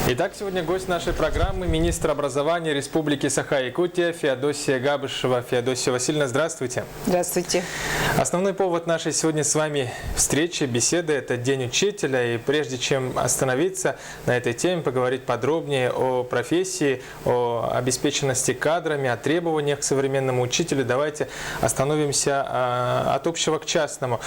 Итак, сегодня гость нашей программы – министр образования Республики Саха-Якутия Феодосия Габышева. Феодосия Васильевна, здравствуйте. Здравствуйте. Основной повод нашей сегодня с вами встречи, беседы – это День учителя. И прежде чем остановиться на этой теме, поговорить подробнее о профессии, о обеспеченности кадрами, о требованиях к современному учителю, давайте остановимся от общего к частному.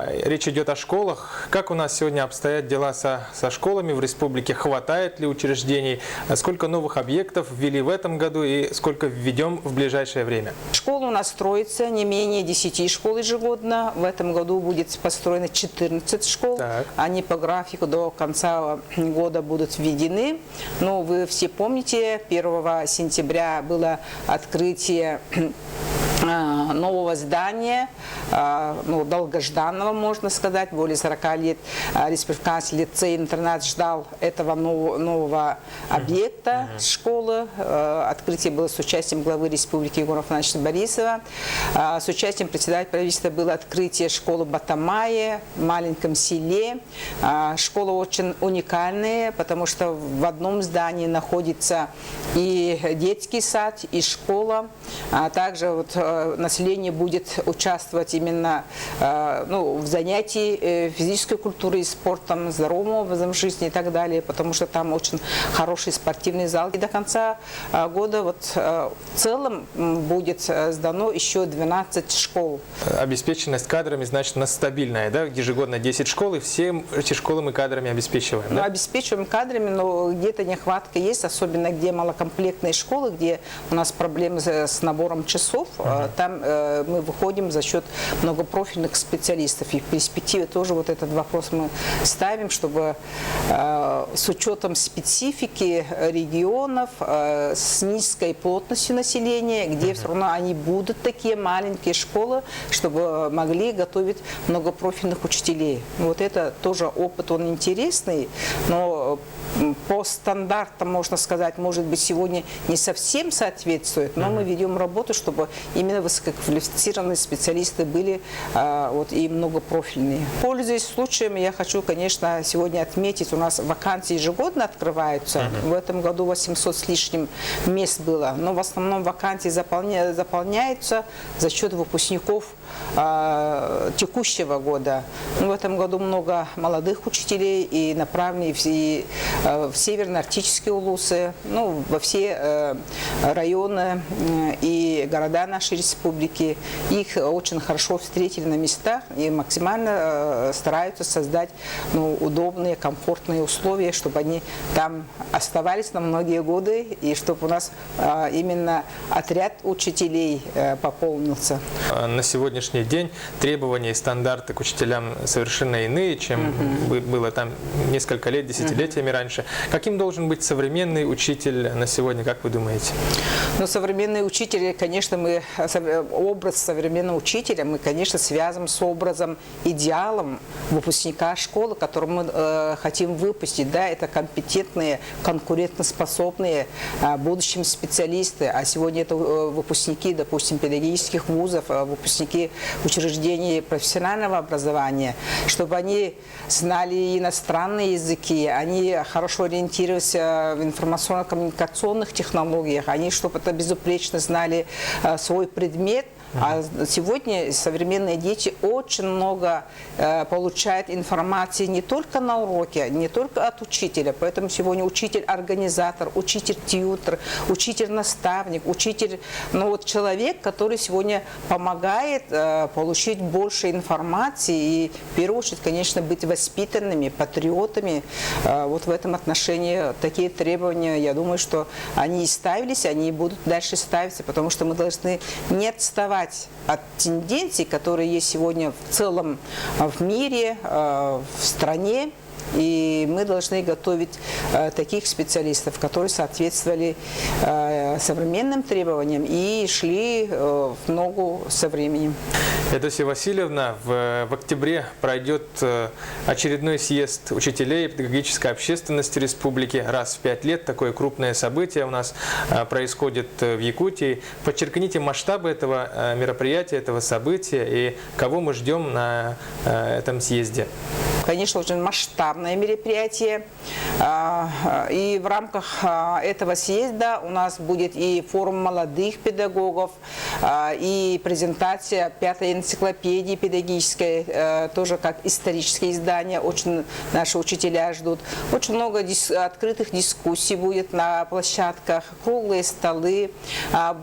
Речь идет о школах. Как у нас сегодня обстоят дела со школами в республике? Хватает ли учреждений? Сколько новых объектов ввели в этом году и сколько введем в ближайшее время? Школа у нас строится не менее 10 школ ежегодно. В этом году будет построено 14 школ. Так. Они по графику до конца года будут введены. Но вы все помните, 1 сентября было открытие нового здания, долгожданного, можно сказать, более 40 лет. Республиканский лицей-интернат ждал этого нового объекта школы. Открытие было с участием главы республики Егора Афанасьевича Борисова. С участием председателя правительства было открытие школы Батамае в маленьком селе. Школа очень уникальная, потому что в одном здании находится и детский сад, и школа. Также население будет участвовать именно в занятии физической культурой и спортом, здоровым образом жизни и так далее, потому что там очень хороший спортивный зал. И до конца года в целом будет сдано еще 12 школ. Обеспеченность кадрами, значит, у нас стабильная, да? Ежегодно 10 школ, и все эти школы мы кадрами обеспечиваем, да? Обеспечиваем кадрами, но где-то нехватка есть, особенно где малокомплектные школы, где у нас проблемы с набором часов. Там мы выходим за счет многопрофильных специалистов. И в перспективе тоже этот вопрос мы ставим, чтобы с учетом специфики регионов, с низкой плотностью населения, где все равно они будут такие маленькие школы, чтобы могли готовить многопрофильных учителей. Это тоже опыт, он интересный, но по стандартам, можно сказать, может быть, сегодня не совсем соответствует, но мы ведем работу, чтобы именно высококвалифицированные специалисты были и многопрофильные. Пользуясь случаем, я хочу, конечно, сегодня отметить, у нас вакансии ежегодно открываются. В этом году 800 с лишним мест было, но в основном вакансии заполняются за счет выпускников текущего года. В этом году много молодых учителей и направлены в северно-арктические улусы, во все районы и города нашей республики. Их очень хорошо встретили на местах и максимально стараются создать удобные, комфортные условия, чтобы они там оставались на многие годы и чтобы у нас именно отряд учителей пополнился. На сегодняшний день требования и стандарты к учителям совершенно иные, чем было там несколько лет, десятилетиями раньше. Каким должен быть современный учитель на сегодня, как вы думаете? Современный учитель, конечно, образ современного учителя мы, конечно, связываем с образом, идеалом выпускника школы, которого мы хотим выпустить. Да, это компетентные, конкурентоспособные будущим специалисты. А сегодня это выпускники, допустим, педагогических вузов, выпускники учреждений профессионального образования, чтобы они знали иностранные языки, они хорошо ориентировались в информационно-коммуникационных технологиях, они чтобы это безупречно знали свой предмет. А сегодня современные дети очень много получают информации не только на уроке, не только от учителя. Поэтому сегодня учитель-организатор, учитель-тьютер, учитель-наставник, учитель, человек, который сегодня помогает получить больше информации и, в первую очередь, конечно, быть воспитанными, патриотами. В этом отношении такие требования, я думаю, что они и ставились, они и будут дальше ставиться, потому что мы должны не отставать от тенденций, которые есть сегодня в целом в мире, в стране. И мы должны готовить таких специалистов, которые соответствовали современным требованиям и шли в ногу со временем. Феодосия Васильевна, в октябре пройдет очередной съезд учителей и педагогической общественности республики. Раз в 5 лет такое крупное событие у нас происходит в Якутии. Подчеркните масштабы этого мероприятия, этого события и кого мы ждем на этом съезде. конечно, очень масштабное мероприятие. И в рамках этого съезда у нас будет и форум молодых педагогов, и презентация 5-й энциклопедии педагогической, тоже как историческое издание. Очень наши учителя ждут. Очень много открытых дискуссий будет на площадках, круглые столы.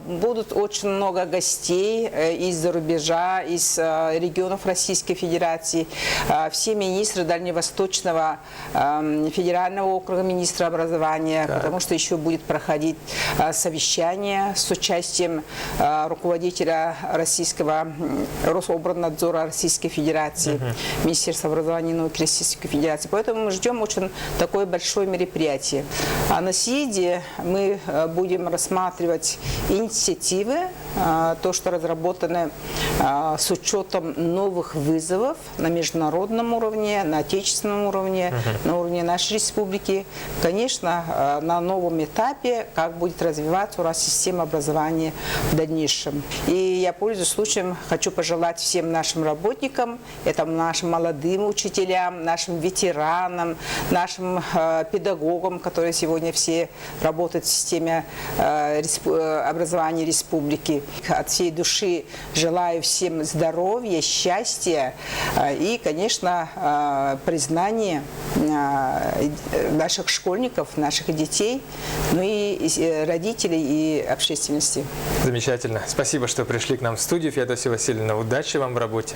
Будут очень много гостей из-за рубежа, из регионов Российской Федерации. Все министры Дальневосточного федерального округа, министра образования, потому что еще будет проходить совещание с участием руководителя российского Рособорнадзора Российской Федерации, Министерства образования и науки Российской Федерации. Поэтому мы ждем очень такое большое мероприятие. А на съезде мы будем рассматривать инициативы, то, что разработано с учетом новых вызовов на международном уровне, на отечественном уровне, на уровне нашей республики. Конечно, на новом этапе, как будет развиваться у нас система образования в дальнейшем. И я, пользуясь случаем, хочу пожелать всем нашим работникам, это нашим молодым учителям, нашим ветеранам, нашим педагогам, которые сегодня все работают в системе образования республики. От всей души желаю всем здоровья, счастья и, конечно, признания наших школьников, наших детей, ну и родителей и общественности. Замечательно. Спасибо, что пришли к нам в студию. Феодосия Васильевна, удачи вам в работе.